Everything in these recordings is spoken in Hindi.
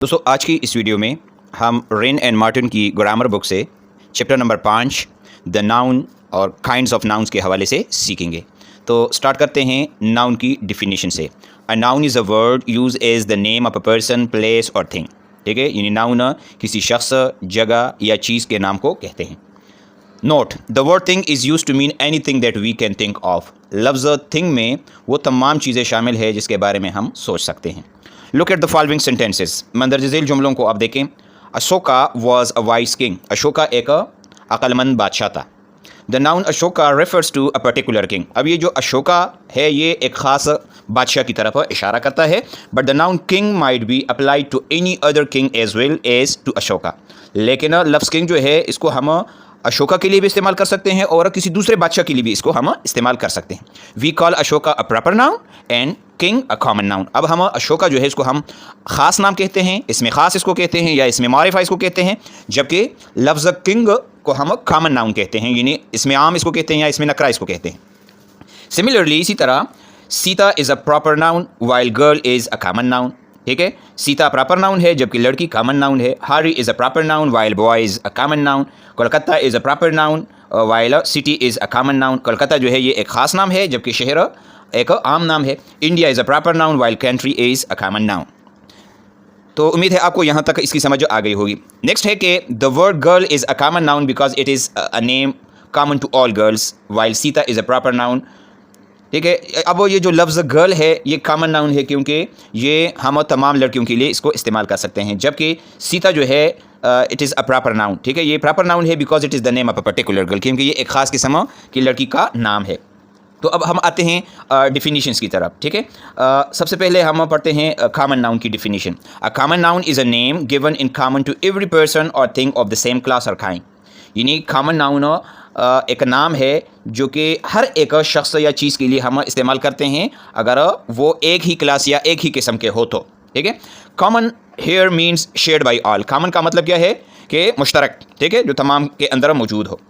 दोस्तों आज की इस वीडियो में हम रेन एंड मार्टिन की ग्रामर बुक से चैप्टर नंबर 5 द नाउन और काइंड्स ऑफ नाउन्स के हवाले से सीखेंगे। तो स्टार्ट करते हैं नाउन की डिफिनीशन से। A noun is a word use as the name of a person, place or thing. ठीक है, यानी नाउन किसी शख्स, जगह या चीज़ के नाम को कहते हैं। Note, the word thing is use to mean anything that we can think of. लफ्ज़ थिंग में वो तमाम चीज़ें शामिल है जिसके बारे में हम सोच सकते हैं। Look at the following sentences. मंदरज झेल जुमलों को आप देखें। Ashoka was a wise king. Ashoka एक अक्लमंद बादशाह था। The noun Ashoka refers to a particular king. अब ये जो अशोका है ये एक ख़ास बादशाह की तरफ इशारा करता है। But the noun king might be applied to any other king as well as to Ashoka. लेकिन लफ्ज़ किंग जो है इसको हम अशोका के लिए भी इस्तेमाल कर सकते हैं और किसी दूसरे बादशाह के लिए भी इसको हम इस्तेमाल कर सकते हैं। We call Ashoka a proper noun and king a common noun. अब हम अशोका जो है इसको हम ख़ास नाम कहते हैं, इसमें ख़ास इसको कहते हैं या इसमें मारिफा इसको कहते हैं, जबकि लफ्ज़ किंग को हम कॉमन नाउन कहते हैं, यानी इसमें आम इसको कहते हैं या इसमें नकरा इसको कहते हैं। सिमिलरली इसी तरह Sita is a proper noun while girl is a common noun. ठीक है, सीता प्रॉपर नाउन है जबकि लड़की कॉमन नाउन है। हारी is a proper noun while boy is a common noun. Kolkata is a proper noun while city is a common noun. Kolkata जो है ये एक ख़ास नाम है जबकि शहर एक आम नाम है। India is a proper noun while country is a common noun. तो उम्मीद है आपको यहाँ तक इसकी समझ आ गई होगी। नेक्स्ट है कि the word girl is a common noun because it is a name common to all girls while Sita is a proper noun. ठीक है, अब ये जो लफ्ज़ गर्ल है ये कॉमन नाउन है क्योंकि ये हम तमाम लड़कियों के लिए इसको इस्तेमाल कर सकते हैं, जबकि सीता जो है it is a proper noun. ठीक है, ये प्रॉपर नाउन है because it is the name of a particular girl, क्योंकि ये एक ख़ास किस्म की लड़की का नाम है। तो अब हम आते हैं डिफिनीशंस की तरफ। ठीक है, सबसे पहले हम पढ़ते हैं कॉमन नाउन की definition. A common noun is a name given in common to every person और thing of the same class और काइंड। यानी कॉमन नाउन एक नाम है जो कि हर एक शख्स या चीज़ के लिए हम इस्तेमाल करते हैं अगर वो एक ही क्लास या एक ही किस्म के हो तो। ठीक है, common here means shared by all. Common का मतलब क्या है कि मुश्तरक, ठीक है, जो तमाम के अंदर मौजूद हो।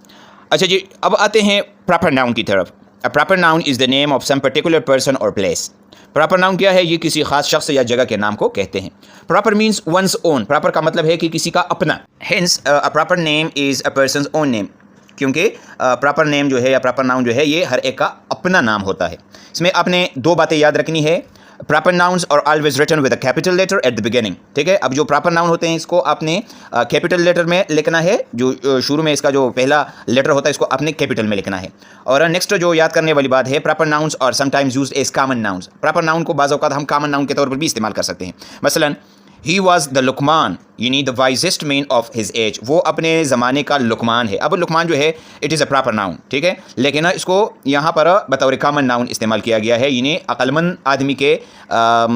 अच्छा जी, अब आते हैं प्रॉपर नाउन की तरफ। A proper noun is the name of some particular person or place. Proper noun क्या है? ये किसी खास शख्स या जगह के नाम को कहते हैं। Proper means one's own. Proper का मतलब है कि किसी का अपना। Hence a proper name is a person's own name, क्योंकि प्रॉपर नेम जो है या प्रॉपर नाउन जो है ये हर एक का अपना नाम होता है। इसमें आपने दो बातें याद रखनी है। Proper nouns are always written with a capital letter at the beginning. ठीक है, अब जो प्रॉपर नाउन होते हैं इसको आपने कैपिटल लेटर में लिखना है। जो शुरू में इसका जो पहला लेटर होता है इसको आपने कैपिटल में लिखना है। और नेक्स्ट जो याद करने वाली बात है, proper nouns are sometimes used as common nouns. Proper noun को बाज़ औक़ात हम कॉमन नाउन के तौर पर भी इस्तेमाल कर सकते हैं। मसलन ही वॉज द लुकमान, यानी the wisest man of his age. वो अपने ज़माने का लुकमान है। अब लुकमान जो है it is a proper noun. ठीक है, लेकिन इसको यहाँ पर बतौर कॉमन नाउन इस्तेमाल किया गया है, यानी अक्लमंद आदमी के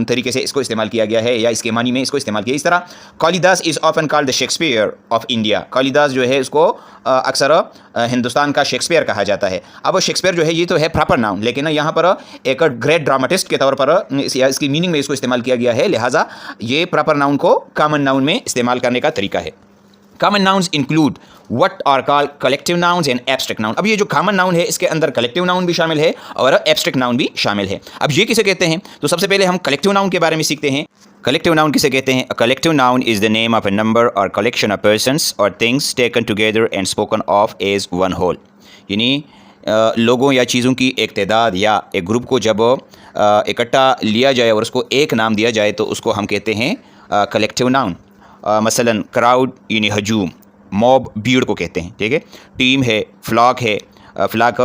तरीके से इसको इस्तेमाल किया गया है या इसके मानी में इसको इस्तेमाल किया। इस तरह Kalidas is often called the Shakespeare of India. Kalidas जो है इसको अक्सर हिंदुस्तान का शेक्सपियर कहा जाता है। अब शेक्सपियर जो है ये तो है प्रॉपर नाउन, लेकिन यहाँ पर एक ग्रेट ड्रामाटिस्ट के तौर पर इसकी मीनिंग में इसको इस्तेमाल किया गया है, लिहाजा ये प्रॉपर नाउन को कॉमन नाउन में इस्तेमाल करने का तरीका है। Common nouns include what are called collective nouns and abstract noun. अब ये जो कॉमन नाउन है इसके अंदर कलेक्टिव नाउन भी शामिल है और एब्स्ट्रैक्ट नाउन भी शामिल है। अब ये किसे कहते हैं? तो सबसे पहले हम कलेक्टिव नाउन के बारे में सीखते हैं। कलेक्टिव नाउन किसे कहते हैं? A collective noun is the name of a number or collection of persons or things taken together and spoken of as one whole. यानी लोगों या चीज़ों की एक तादाद या एक ग्रुप को जब इकट्ठा लिया जाए और उसको एक नाम दिया जाए तो उसको हम कहते हैं कलेक्टिव नाउन। मसलन क्राउड यानी हजूम, मॉब भीड़ को कहते हैं। ठीक है, टीम है, फ्लॉक है, फ्लॉक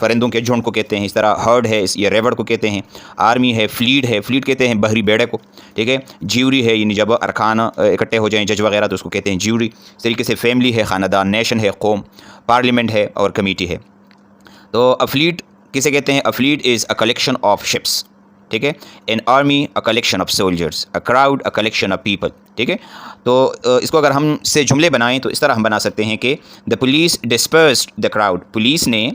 परिंदों के झुंड को कहते हैं। इस तरह हर्ड है, ये रेवड़ को कहते हैं। आर्मी है, फ्लीट है, फ्लीट कहते हैं बहरी बेड़े को। ठीक है, ज्यूरी है, यानी जब अरकान इकट्ठे हो जाएं जज वगैरह तो उसको कहते हैं ज्यूरी। इस तरीके से फैमिली है, ख़ानदान, नेशन है, कौम, पार्लियामेंट है और कमेटी है। तो अ फ्लीट किसे कहते हैं? A fleet is a collection of ships. ठीक है, an army a collection of soldiers, a crowd a collection of people. ठीक है, तो इसको अगर हम से जुमले बनाएं तो इस तरह हम बना सकते हैं कि the police dispersed the crowd. Police ने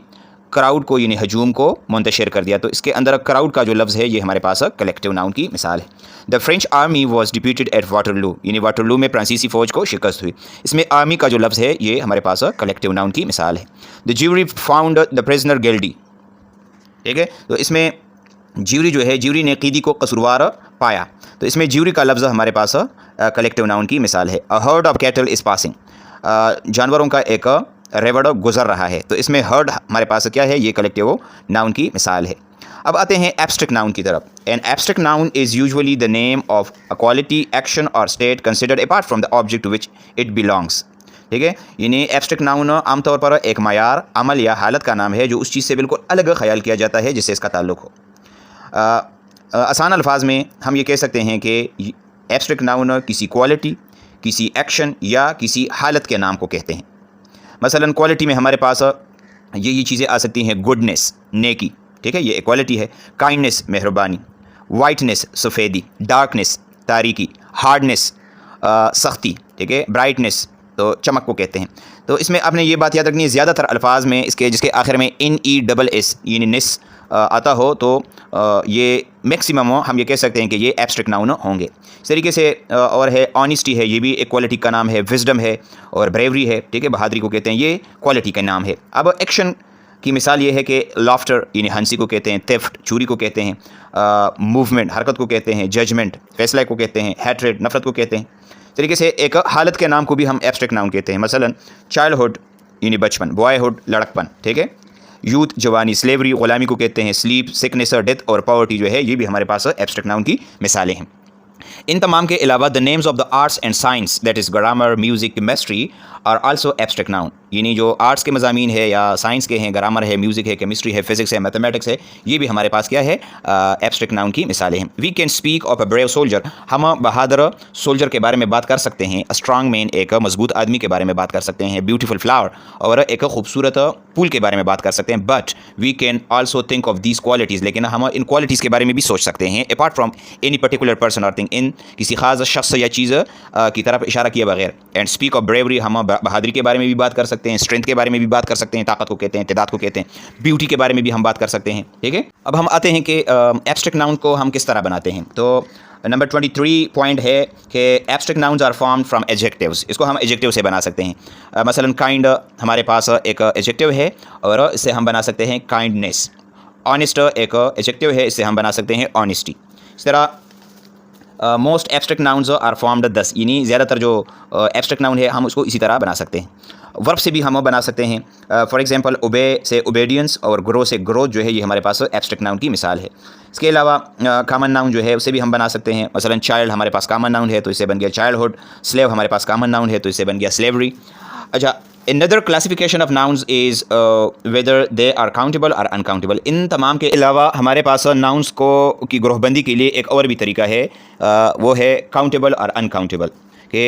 क्राउड को यानी हजूम को मुंतशिर कर दिया। तो इसके अंदर क्राउड का जो लफ्ज़ है ये हमारे पास कलेक्टिव नाउन की मिसाल है। The French army was deputed at Waterloo, यानी वाटरलू में फ्रांसीसी फ़ौज को शिकस्त हुई। इसमें आर्मी का जो लफ्ज़ है ये हमारे पास कलेक्टिव नाउन की मिसाल है। The jury found the prisoner guilty. ठीक है, तो इसमें ज्यूरी जो है, ज्यूरी ने क़ीदी को कसूरवार पाया, तो इसमें ज्यूरी का लफ्ज़ हमारे पास कलेक्टिव नाउन की मिसाल है। A herd of cattle is passing, जानवरों का एक रेवड़ गुजर रहा है, तो इसमें हर्ड हमारे पास क्या है, ये कलेक्टिव नाउन की मिसाल है। अब आते हैं एब्स्ट्रैक्ट नाउन की तरफ। An abstract noun is usually the name of a quality, action और state considered apart from the object to which it belongs. ठीक है, यानी एब्स्ट्रैक्ट नाउन आमतौर पर एक मायार, अमल या हालत का नाम है जो उस चीज़ से बिल्कुल अलग ख्याल किया जाता है जिससे इसका ताल्लुक़ हो। आसान अल्फाज में हम ये कह सकते हैं कि एब्स्ट्रैक्ट नाउन किसी क्वालिटी, किसी एक्शन या किसी हालत के नाम को कहते हैं। मसलन क्वालिटी में हमारे पास ये चीज़ें आ सकती हैं, गुडनेस नेकी, ठीक है, ये क्वालिटी है। काइंडनेस मेहरबानी, वाइटनेस सफ़ेदी, डार्कनेस तारीकी, हार्डनेस सख्ती, ठीक है, ब्राइटनेस तो चमक को कहते हैं। तो इसमें आपने ये बात याद रखनी है, ज़्यादातर अल्फाज में इसके जिसके आखिर में NESS यानी निस आता हो तो ये मैक्सिमम हम ये कह सकते हैं कि ये एब्स्ट्रैक्ट नाउन होंगे। इस तरीके से और है ऑनेस्टी है, ये भी एक क्वालिटी का नाम है। विजडम है और ब्रेवरी है, ठीक है, बहादुरी को कहते हैं, ये क्वालिटी का नाम है। अब एक्शन की मिसाल ये है कि लाफ्टर यानी हंसी को कहते हैं, थेफ्ट चोरी को कहते हैं, मूवमेंट हरकत को कहते हैं, जजमेंट फैसला को कहते हैं, हैट्रेड नफरत को कहते हैं। इस तरीके से एक हालत के नाम को भी हम एब्स्ट्रैक्ट नाउन कहते हैं। मसलन चाइल्डहुड यानी बचपन, बॉयहुड लड़कपन, ठीक है, यूथ जवानी, स्लेवरी ग़ुलामी को कहते हैं, स्लीप सिकनेस और डेथ और पॉवर्टी जो है ये भी हमारे पास एब्स्ट्रैक्ट नाउन की मिसालें हैं। इन तमाम के अलावा the names of the arts and science that is grammar, music, chemistry are also abstract noun, यानी जो आर्ट्स के मज़ामीन है या साइंस के हैं, ग्रामर है, म्यूज़िक है, केमिस्ट्री है, फिज़िक्स है, मैथमेटिक्स है, ये भी हमारे पास क्या है, एब्स्ट्रैक्ट नाउन की मिसालें हैं। We can speak of a brave soldier, हम बहादुर सोल्जर के बारे में बात कर सकते हैं। अ स्ट्रांग मैन, एक मजबूत आदमी के बारे में बात कर सकते हैं। ब्यूटीफुल फ्लावर, और एक खूबसूरत फूल के बारे में बात कर सकते हैं। But we can also think of these qualities, लेकिन हम इन क्वालिटीज़ के बारे में भी सोच सकते हैं apart from any particular person और थिंग, इन किसी खास शख्स या चीज़ की तरफ इशारा किए बगैर। एंड स्पीक ऑफ ब्रेवरी, हम बहादुरी के बारे में भी बात कर सकते हैं, स्ट्रेंथ के बारे में भी बात कर सकते हैं, ताकत को कहते हैं, तदाद को कहते हैं, ब्यूटी के बारे में भी हम बात कर सकते हैं, ठीक है। अब हम आते हैं कि एब्स्ट्रैक्ट नाउन को हम किस तरह बनाते हैं। तो नंबर 23 पॉइंट है कि abstract nouns are formed from adjectives, इसको हम एडजेक्टिव से बना सकते हैं। मसलन काइंड हमारे पास एक एडजेक्टिव है और इससे हम बना सकते हैं काइंडनेस। ऑनेस्ट एक एडजेक्टिव है, इससे हम बना सकते हैं ऑनेस्टी। इस तरह most abstract nouns are formed thus, यानी ज़्यादातर जो एब्स्ट्रैक्ट नाउन है हम उसको इसी तरह बना सकते हैं। वर्ब से भी हम बना सकते हैं। फॉर एग्जांपल ओबे से ओबेडियंस और ग्रो से ग्रोथ जो है ये हमारे पास एब्स्ट्रैक्ट नाउन की मिसाल है। इसके अलावा कॉमन नाउन जो है उसे भी हम बना सकते हैं। मसलन चाइल्ड हमारे पास कॉमन नाउन है तो इससे बन गया चाइल्डहुड। स्लेव हमारे पास कॉमन नाउन है तो इससे बन गया स्लेवरी। अच्छा, another classification of nouns is whether they are countable or uncountable। इन तमाम के अलावा हमारे पास नाउन्स को की ग्रोहबंदी के लिए एक और भी तरीका है, वो है काउंटेबल और अनकाउंटेबल। कि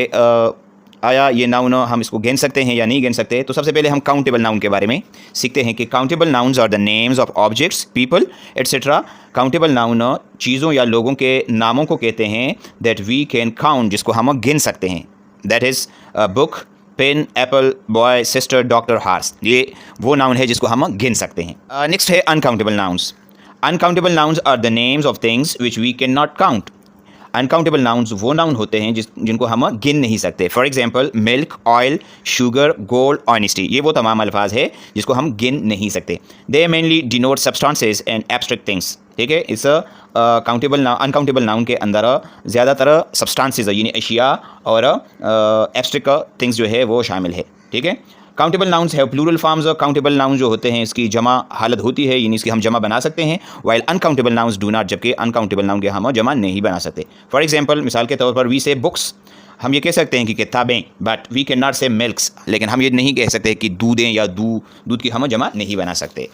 आया ये नाउन हम इसको गिन सकते हैं या नहीं गिन सकते। तो सबसे पहले हम काउंटेबल नाउन के बारे में सीखते हैं कि countable nouns are the names of objects, people etcetera. Countable noun चीज़ों या लोगों के नामों को कहते हैं दैट वी कैन काउंट, जिसको हम गिन सकते हैं। That is book, pen, apple, boy, sister, doctor, horse, ये वो नाउन है जिसको हम गिन सकते हैं। नेक्स्ट है uncountable nouns. Uncountable nouns are the names of things which we can not count. Uncountable nouns वो नाउन होते हैं जिनको हम गिन नहीं सकते। For example milk, oil, sugar, gold, honesty, ये वो तमाम अल्फाज है जिसको हम गिन नहीं सकते। दे mainly denote substances and abstract things. ठीक है, इस अनकाउंटेबल नाउन के अंदर ज़्यादातर सब्सटेंसेस यानी अशिया और एब्स्ट्रैक्ट थिंग्स जो है वो शामिल है। ठीक है, काउंटेबल नाउन्स है प्लूरल फॉर्म्स। काउंटेबल नाउन जो होते हैं इसकी जमा हालत होती है, यानी इसकी हम जमा बना सकते हैं। While uncountable nouns do not, जबकि अनकाउंटेबल नाउन के हम जमा नहीं बना सकते। फॉर एग्जाम्पल मिसाल के तौर पर वी से बुक्स, हम ये कह सकते हैं कि किताबें, बट वी कैन नॉट से मिल्क्स, लेकिन हम ये नहीं कह सकते कि दूधें या दूध की हम जमा नहीं बना सकते।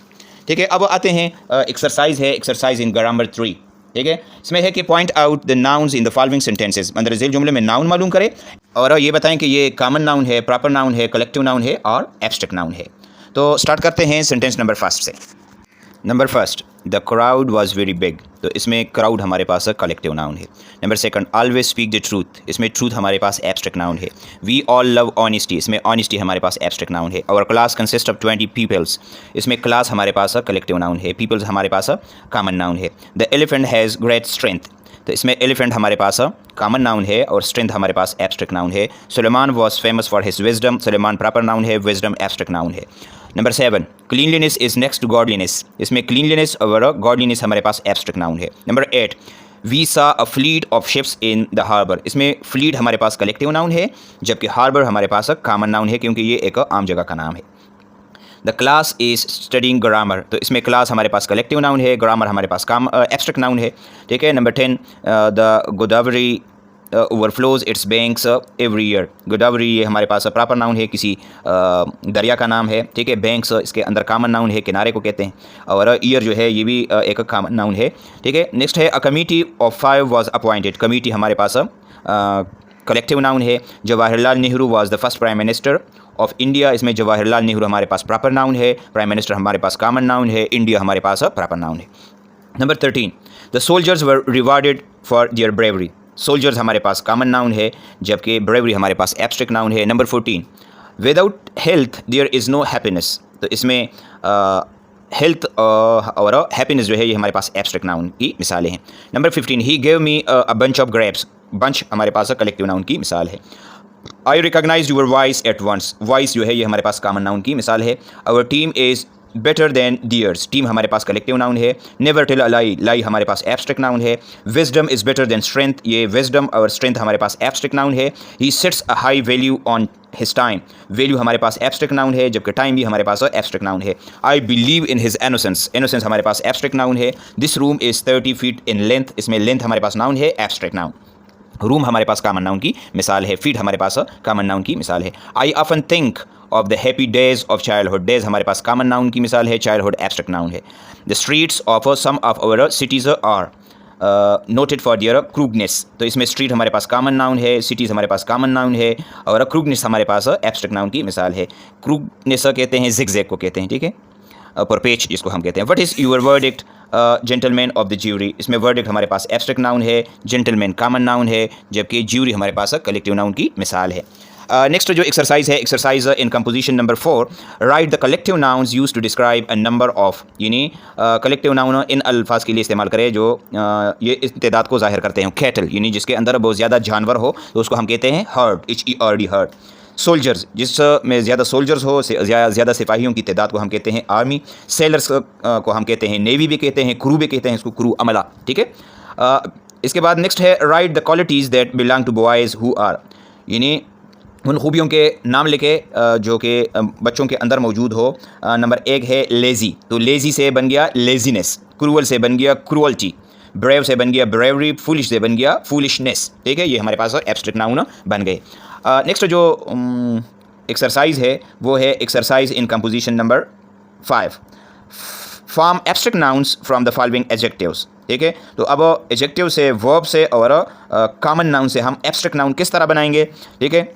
ठीक है, अब आते हैं एक्सरसाइज है, एक्सरसाइज इन ग्रामर 3। ठीक है, इसमें है कि point out the nouns in the following sentences, मंदर झेल जुमले में नाउन मालूम करें और ये बताएं कि ये कॉमन नाउन है, प्रॉपर नाउन है, कलेक्टिव नाउन है और एब्स्ट्रैक्ट नाउन है। तो स्टार्ट करते हैं सेंटेंस नंबर फर्स्ट से। Number first, the crowd was very big, तो इसमें क्राउड हमारे पास कलेक्टिव नाउन है। Number second, always speak the truth, इसमें ट्रूथ हमारे पास एब्स्ट्रैक्ट नाउन है। वी ऑल लव ऑनेस्टी, इसमें ऑनेस्टी हमारे पास एब्स्ट्रैक्ट नाउन है। और क्लास कंसिस्ट ऑफ 20 पीपल्स, इसमें क्लास हमारे पास कलेक्टिव नाउन है। पीपल्स हमारे पास कॉमन नाउन है। The elephant has great strength, तो इसमें एलिफेंट हमारे पास कॉमन नाउन है और स्ट्रेंथ हमारे पास एब्स्ट्रैक्ट नाउन है। Suleman was famous for his wisdom, Suleman proper noun है, विजडम एब्स्ट्रैक्ट नाउन है। Number 7, cleanliness is next to godliness, इसमें क्लीनलीनेस और गॉडलीनेस हमारे पास एब्स्ट्रैक्ट नाउन है। Number 8, we saw a fleet of ships in the harbour, इसमें फ्लीट हमारे पास कलेक्टिव नाउन है जबकि हार्बर हमारे पास कॉमन नाउन है क्योंकि ये एक आम जगह का नाम है। The class is studying grammar, तो इसमें क्लास हमारे पास कलेक्टिव नाउन है, ग्रामर हमारे पास एब्स्ट्रैक्ट नाउन है, ठीक है। Number 10, the Godavari overflows it's banks every year, Godavari ये हमारे पास प्रॉपर नाउन है, किसी दरिया का नाम है, ठीक है। बैंक्स इसके अंदर कॉमन नाउन है, किनारे को कहते हैं, और ईयर जो है ये भी एक कॉमन नाउन है, ठीक है। नेक्स्ट है a committee of 5 was appointed, committee हमारे पास कलेक्टिव नाउन है। Jawaharlal Nehru was the first prime minister of India, इसमें जवाहरलाल नेहरू हमारे पास प्रॉपर नाउन है, प्राइम मिनिस्टर हमारे पास कॉमन नाउन है, इंडिया हमारे पास प्रॉपर नाउन है। Number 13, the soldiers were rewarded for their bravery, soldiers हमारे पास कॉमन नाउन है जबकि ब्रेवरी हमारे पास एब्स्ट्रैक्ट नाउन है। Number 14, without health there is no happiness, तो इसमें हेल्थ और हैप्पीनेस जो है ये हमारे पास एब्स्ट्रैक्ट नाउन की मिसालें हैं। Number 15, he gave me a bunch of grapes, bunch हमारे पास कलेक्टिव नाउन की मिसाल है। I recognise your voice at once, voice जो है ये हमारे पास कॉमन नाउन की मिसाल है। Our team is better than theirs, team हमारे पास कलेक्टिव नाउन है। Never tell a lie, lie हमारे पास एब्स्ट्रैक्ट नाउन है। Wisdom is better than strength, ये विजडम और स्ट्रेंथ हमारे पास एब्स्ट्रैक्ट नाउन है। He sets a high value on his time, value हमारे पास एब्स्ट्रैक्ट नाउन है जबकि टाइम भी हमारे पास एब्स्ट्रैक्ट नाउन है। I believe in his innocence, innocence हमारे पास एब्स्ट्रैक्ट नाउन है। This room is 30 feet in length, इसमें लेंथ हमारे पास नाउन है, एब्स्ट्रैक्ट नाउन। रूम हमारे पास कॉमन नाउन की मिसाल है, फीट हमारे पास कॉमन नाउन की मिसाल है। I often think of the happy days of childhood, days हमारे पास कॉमन नाउन की मिसाल है, चाइल्डहुड एब्स्ट्रैक्ट नाउन है। The streets of some of our cities are noted for their crookedness, तो इसमें स्ट्रीट हमारे पास कॉमन नाउन है, सिटीज़ हमारे पास कॉमन नाउन है और क्रूगनेस हमारे पास एब्स्ट्रैक्ट नाउन की मिसाल है। क्रूगनेस कहते हैं जिगजैग को कहते हैं, ठीक है, परपेच जिसको हम कहते हैं। What is your verdict gentleman of the jury, इसमें वर्डिक्ट हमारे पास एब्स्ट्रैक्ट नाउन है, जेंटलमैन कॉमन नाउन है जबकि ज्यूरी हमारे पास कलेक्टिव नाउन की मिसाल है। नेक्स्ट जो एक्सरसाइज है, exercise in composition number 4, write the collective nouns use to describe a number of, यानी कलेक्टिव नाउन इन अल्फाज के लिए इस्तेमाल करें जो ये इस तादाद को जाहिर करते हैं। कैटल यानी जिसके अंदर बहुत ज़्यादा जानवर हो तो उसको हम कहते हैं हर्ड, HERD हर्ड। सोल्जर्स जिसमें ज़्यादा सोल्जर्स हो, ज़्यादा सिपाहियों की तादाद को हम कहते हैं आर्मी। सेलर्स को हम कहते हैं नेवी भी कहते हैं, क्रू भी कहते हैं, इसको क्रू अमला, ठीक है। इसके बाद नेक्स्ट है write the qualities that belong to boys who are, यानी उन खूबियों के नाम लिखे जो कि बच्चों के अंदर मौजूद हो। नंबर 1 है लेज़ी, तो लेज़ी से बन गया लेज़ीनेस, क्रूअल से बन गया क्रूअल्टी, ब्रेव से बन गया ब्रेवरी, फूलिश से बन गया फूलिशनेस, ठीक है, ये हमारे पास एब्स्ट्रैक्ट नाउन बन गए। नेक्स्ट जो एक्सरसाइज है वो है exercise in composition number 5, form abstract nouns from the following adjectives, ठीक है। तो अब एडजेक्टिव से, वर्ब से और कॉमन नाउन से हम एब्स्ट्रैक्ट नाउन किस तरह बनाएंगे, ठीक है।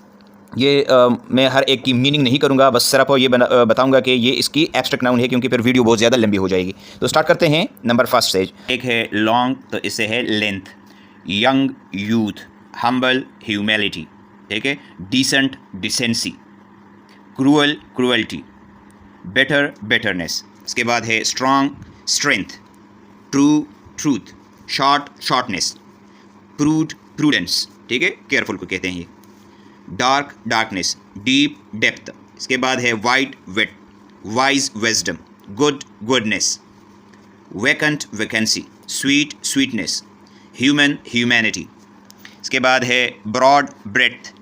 ये मैं हर एक की मीनिंग नहीं करूँगा, बस सिर्फ ये बताऊँगा कि ये इसकी एब्स्ट्रैक्ट नाउन है क्योंकि फिर वीडियो बहुत ज़्यादा लंबी हो जाएगी। तो स्टार्ट करते हैं नंबर 1 से। एक है लॉन्ग, तो इससे है length. Young youth, humble humility, ठीक है। Decent decency, cruel cruelty, better betterness. इसके बाद है strong strength, true truth, short shortness, prude prudence, ठीक है, केयरफुल को कहते हैं ये। Dark darkness, deep depth. इसके बाद है wide width, wise wisdom, good goodness, vacant vacancy, sweet sweetness, human humanity. इसके बाद है broad breadth,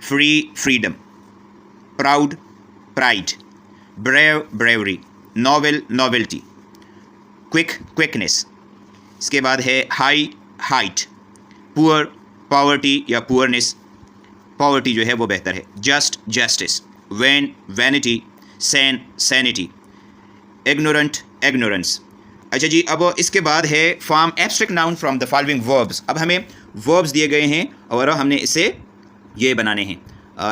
free freedom, proud pride, brave bravery, novel novelty, quick quickness. इसके बाद है हाई हाइट, पुअर पॉवर्टी या पुअरनेस, पॉवर्टी जो है वो बेहतर है, just justice, vain vanity, sane sanity, ignorant ignorance. अच्छा जी, अब इसके बाद है form abstract noun from the following verbs. अब हमें वर्ब्स दिए गए हैं और हमने इसे ये बनाने हैं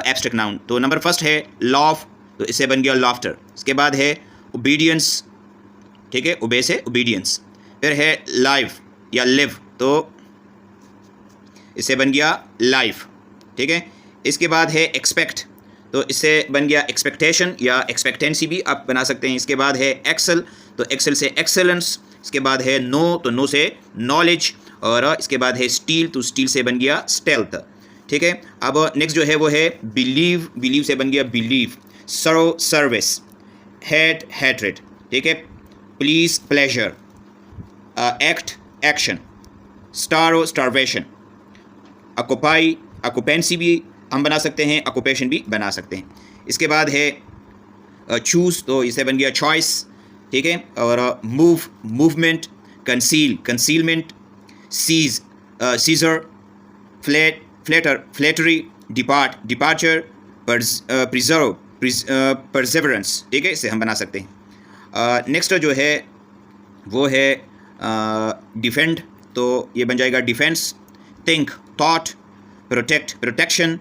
एब्स्ट्रैक्ट नाउन। तो नंबर 1 है लॉफ, तो इससे बन गया लाफ्टर। इसके बाद है ओबीडियंस, ठीक है, ओबे से ओबीडियंस। फिर है लाइफ या लिव, तो इससे बन गया लाइफ, ठीक है। इसके बाद है एक्सपेक्ट, तो इससे बन गया एक्सपेक्टेशन या एक्सपेक्टेंसी भी आप बना सकते हैं। इसके बाद है एक्सेल, तो एक्सेल से एक्सेलेंस। इसके बाद है नो, तो नो से नॉलेज और इसके बाद है स्टील, तो स्टील से बन गया स्टेल्थ। ठीक है, अब नेक्स्ट जो है वो है बिलीव, बिलीव से बन गया बिलीव। सर्व, सर्विस। Hate, hatred. ठीक है, please, pleasure. Act, action. स्टारो, starvation. Occupy, occupancy भी हम बना सकते हैं, ऑक्युपेशन भी बना सकते हैं। इसके बाद है चूज़, तो इसे बन गया चॉइस। ठीक है, और move, movement. Conceal, concealment. Seize, seizure. Flat, flatter, flattery. Depart, departure. Preserve, perseverance. ठीक है, इसे हम बना सकते हैं। नेक्स्ट जो है वो है डिफेंड, तो ये बन जाएगा defence. Think, thought. Protect, protection.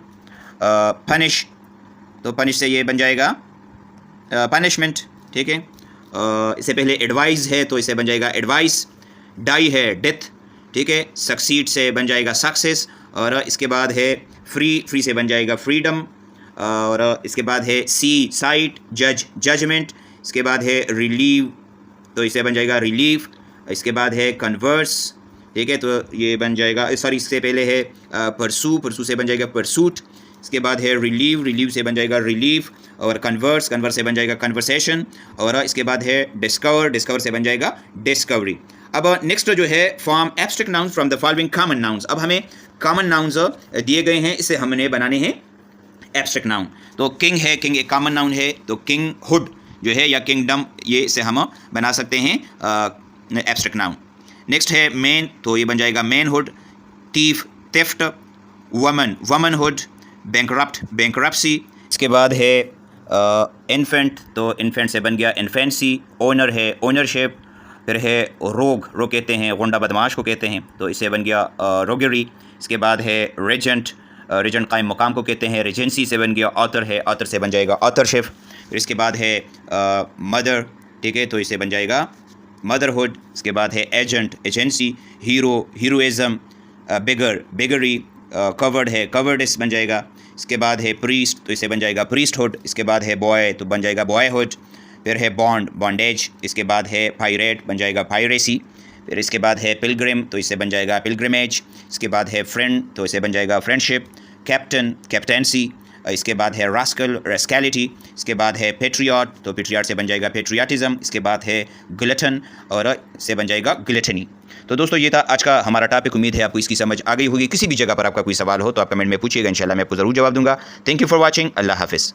Punish, तो पनिश से ये बन जाएगा पनिशमेंट। ठीक है, इससे पहले एडवाइस है तो इसे बन जाएगा एडवाइस। डाई है डेथ। ठीक है, सक्सीड से बन जाएगा सक्सेस, और इसके बाद है फ्री, फ्री से बन जाएगा फ्रीडम, और इसके बाद है सी, साइट। जज, जजमेंट। इसके बाद है रिलीव, तो इसे बन जाएगा रिलीफ। इसके बाद है कन्वर्स। ठीक है, तो ये बन जाएगा, सॉरी इससे पहले है परसू, परसू से बन जाएगा परसूट। इसके बाद है रिलीव, रिलीव से बन जाएगा रिलीफ, और कन्वर्स, कन्वर्स से बन जाएगा कन्वर्सेशन, और इसके बाद है डिस्कवर, डिस्कवर से बन जाएगा डिस्कवरी। अब नेक्स्ट जो है form abstract nouns from the following common nouns. अब हमें कॉमन नाउन्स दिए गए हैं, इसे हमने बनाने हैं एब्स्ट्रैक्ट नाउन। तो किंग है, किंग एक कॉमन नाउन है, तो किंग हुड जो है या किंगडम, ये इसे हम बना सकते हैं एब्स्ट्रैक्ट नाउन। नेक्स्ट है मैन, तो ये बन जाएगा मैनहुड। Thief, theft. वमन, वमनहुड। Bankrupt, bankruptcy. इसके बाद है इन्फेंट, तो इन्फेंट से बन गया इन्फेंसी। ओनर है ओनरशिप। फिर है रोग, रोग कहते हैं गुंडा बदमाश को कहते हैं, तो इसे बन गया रोगरी। इसके बाद है रेजेंट, रेजेंट कायम मुकाम को कहते हैं। रेजेंसी से बन गया ऑथर है, ऑथर से बन जाएगा ऑथरशिप। फिर इसके बाद है मदर। ठीक है, तो इसे बन जाएगा मदरहुड। इसके बाद है agent, agency. Hero, heroism. Bigot, bigotry. Coward है कवर्डिस बन जाएगा। इसके बाद है प्रीस्ट, तो इसे बन जाएगा प्रीस्टहुड। इसके बाद है बॉय, तो बन जाएगा बॉयहुड। फिर है बॉन्ड, बॉन्डेज। इसके बाद है पायरेट, बन जाएगा पायरेसी। फिर इसके बाद है पिलग्रिम, तो इसे बन जाएगा पिलग्रिमेज। इसके बाद है फ्रेंड, तो इसे बन जाएगा फ्रेंडशिप। Captain, captaincy. इसके बाद है रास्कल, रेस्कैलिटी। इसके बाद है पेट्रियट, तो पेट्रियट से बन जाएगा पेट्रियाटिज़म। इसके बाद है ग्लटन, और इससे बन जाएगा ग्लटनी। तो दोस्तों ये था आज का हमारा टॉपिक। उम्मीद है आपको इसकी समझ आ गई होगी। किसी भी जगह पर आपका कोई सवाल हो तो आप कमेंट में पूछिएगा, इंशाल्लाह मैं आपको ज़रूर जवाब दूंगा। Thank you for watching. Allah हाफिज़।